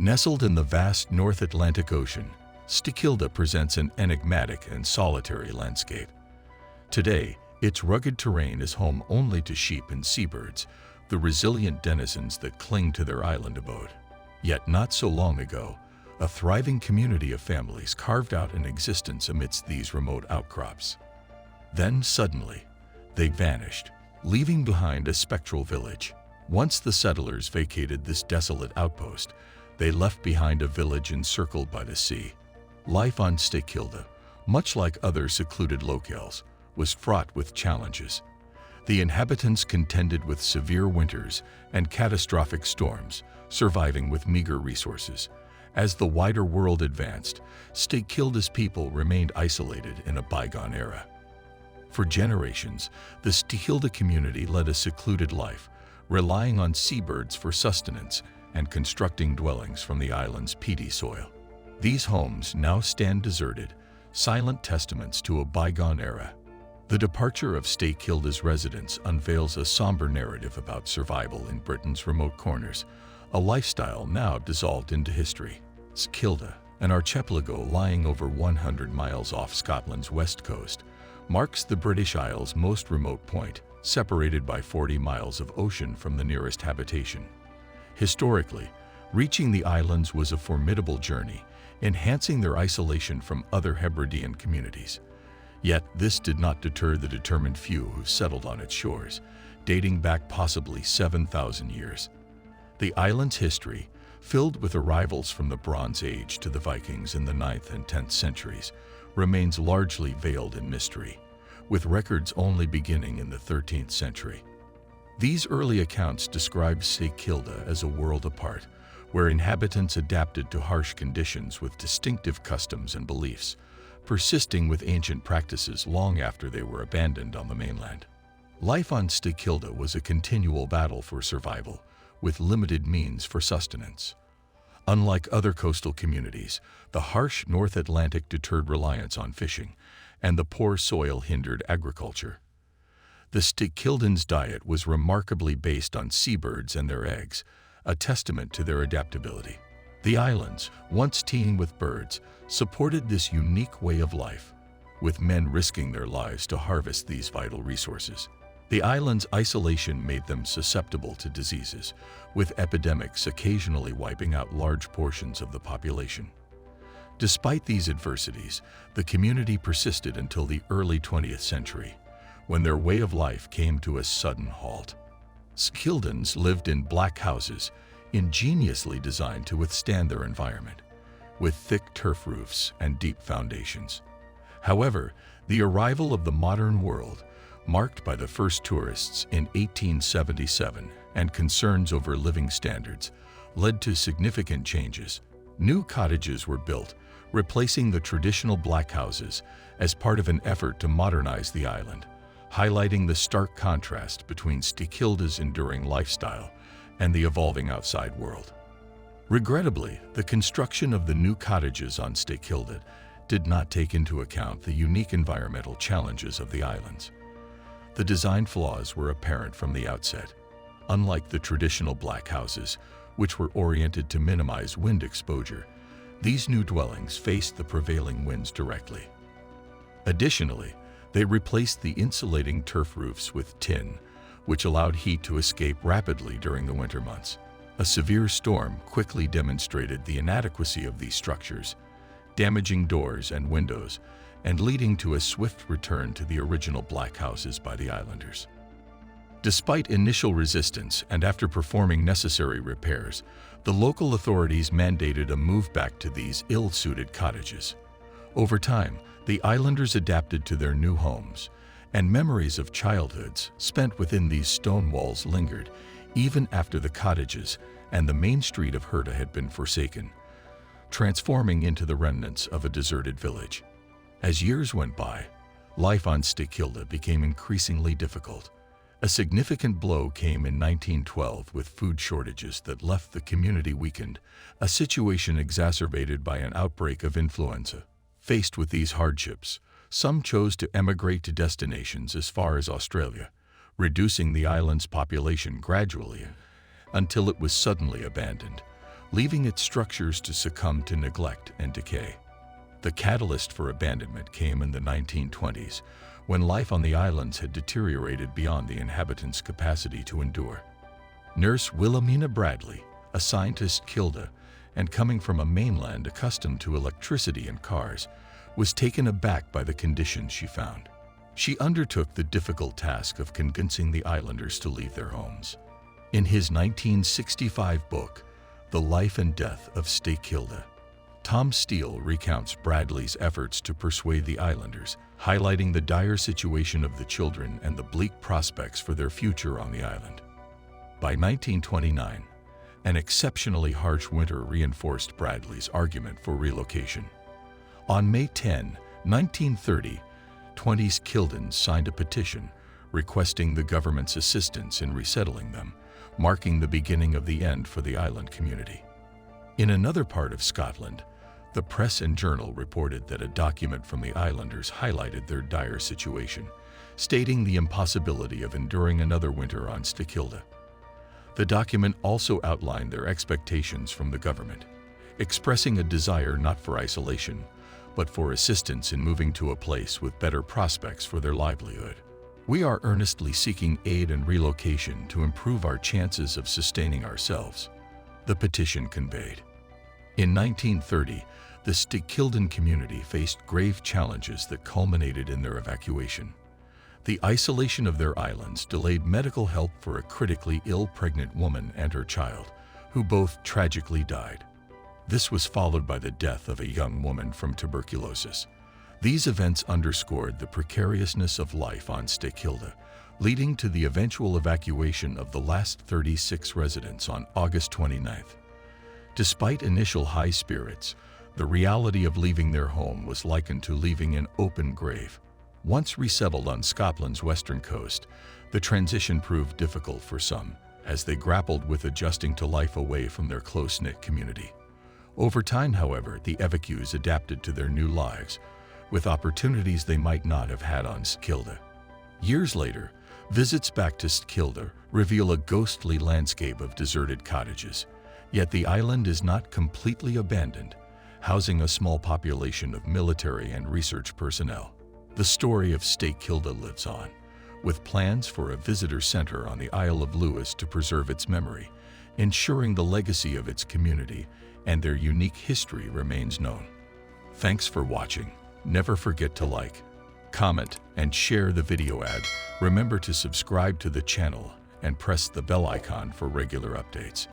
Nestled in the vast North Atlantic Ocean, Kilda presents an enigmatic and solitary landscape. Today, its rugged terrain is home only to sheep and seabirds, the resilient denizens that cling to their island abode. Yet not so long ago, a thriving community of families carved out an existence amidst these remote outcrops. Then suddenly, they vanished, leaving behind a spectral village. Once the settlers vacated this desolate outpost, they left behind a village encircled by the sea. Life on Kilda, much like other secluded locales, was fraught with challenges. The inhabitants contended with severe winters and catastrophic storms, surviving with meager resources. As the wider world advanced, Kilda's people remained isolated in a bygone era. For generations, the Kilda community led a secluded life, relying on seabirds for sustenance and constructing dwellings from the island's peaty soil. These homes now stand deserted, silent testaments to a bygone era. The departure of Kilda's residents unveils a somber narrative about survival in Britain's remote corners, a lifestyle now dissolved into history. Kilda, an archipelago lying over 100 miles off Scotland's west coast, marks the British Isles' most remote point, separated by 40 miles of ocean from the nearest habitation. Historically, reaching the islands was a formidable journey, enhancing their isolation from other Hebridean communities. Yet this did not deter the determined few who settled on its shores, dating back possibly 7,000 years. The island's history, filled with arrivals from the Bronze Age to the Vikings in the 9th and 10th centuries, remains largely veiled in mystery, with records only beginning in the 13th century. These early accounts describe Kilda as a world apart, where inhabitants adapted to harsh conditions with distinctive customs and beliefs, persisting with ancient practices long after they were abandoned on the mainland. Life on Kilda was a continual battle for survival, with limited means for sustenance. Unlike other coastal communities, the harsh North Atlantic deterred reliance on fishing, and the poor soil hindered agriculture. The Kildans' diet was remarkably based on seabirds and their eggs, a testament to their adaptability. The islands, once teeming with birds, supported this unique way of life, with men risking their lives to harvest these vital resources. The islands' isolation made them susceptible to diseases, with epidemics occasionally wiping out large portions of the population. Despite these adversities, the community persisted until the early 20th century, when their way of life came to a sudden halt. Kildans lived in black houses, ingeniously designed to withstand their environment, with thick turf roofs and deep foundations. However, the arrival of the modern world, marked by the first tourists in 1877 and concerns over living standards, led to significant changes. New cottages were built, replacing the traditional black houses as part of an effort to modernize the island, highlighting the stark contrast between Kilda's enduring lifestyle and the evolving outside world. Regrettably, the construction of the new cottages on Kilda did not take into account the unique environmental challenges of the islands. The design flaws were apparent from the outset. Unlike the traditional black houses, which were oriented to minimize wind exposure, these new dwellings faced the prevailing winds directly. Additionally, they replaced the insulating turf roofs with tin, which allowed heat to escape rapidly during the winter months. A severe storm quickly demonstrated the inadequacy of these structures, damaging doors and windows and leading to a swift return to the original black houses by the islanders. Despite initial resistance and after performing necessary repairs, the local authorities mandated a move back to these ill-suited cottages. Over time, the islanders adapted to their new homes, and memories of childhoods spent within these stone walls lingered, even after the cottages and the main street of Herta had been forsaken, transforming into the remnants of a deserted village. As years went by, life on Kilda became increasingly difficult. A significant blow came in 1912 with food shortages that left the community weakened, a situation exacerbated by an outbreak of influenza. Faced with these hardships, some chose to emigrate to destinations as far as Australia, reducing the island's population gradually until it was suddenly abandoned, leaving its structures to succumb to neglect and decay. The catalyst for abandonment came in the 1920s, when life on the islands had deteriorated beyond the inhabitants' capacity to endure. Nurse Wilhelmina Bradley, a scientist Kilda, and coming from a mainland accustomed to electricity and cars, was taken aback by the conditions she found. She undertook the difficult task of convincing the islanders to leave their homes. In his 1965 book, The Life and Death of Kilda, Tom Steele recounts Bradley's efforts to persuade the islanders, highlighting the dire situation of the children and the bleak prospects for their future on the island. By 1929, an exceptionally harsh winter reinforced Bradley's argument for relocation. On May 10, 1930, 20 Kildans signed a petition requesting the government's assistance in resettling them, marking the beginning of the end for the island community. In another part of Scotland, the Press and Journal reported that a document from the islanders highlighted their dire situation, stating the impossibility of enduring another winter on Kilda. The document also outlined their expectations from the government, expressing a desire not for isolation, but for assistance in moving to a place with better prospects for their livelihood. We are earnestly seeking aid and relocation to improve our chances of sustaining ourselves, the petition conveyed. In 1930, the Kildan community faced grave challenges that culminated in their evacuation. The isolation of their islands delayed medical help for a critically ill pregnant woman and her child, who both tragically died. This was followed by the death of a young woman from tuberculosis. These events underscored the precariousness of life on Kilda, leading to the eventual evacuation of the last 36 residents on August 29th. Despite initial high spirits, the reality of leaving their home was likened to leaving an open grave. Once resettled on Scotland's western coast, the transition proved difficult for some, as they grappled with adjusting to life away from their close-knit community. Over time, however, the evacuees adapted to their new lives, with opportunities they might not have had on Kilda. Years later, visits back to Kilda reveal a ghostly landscape of deserted cottages, yet the island is not completely abandoned, housing a small population of military and research personnel. The story of Kilda lives on, with plans for a visitor center on the Isle of Lewis to preserve its memory, ensuring the legacy of its community and their unique history remains known. Thanks for watching. Never forget to like, comment, and share the video ad. Remember to subscribe to the channel and press the bell icon for regular updates.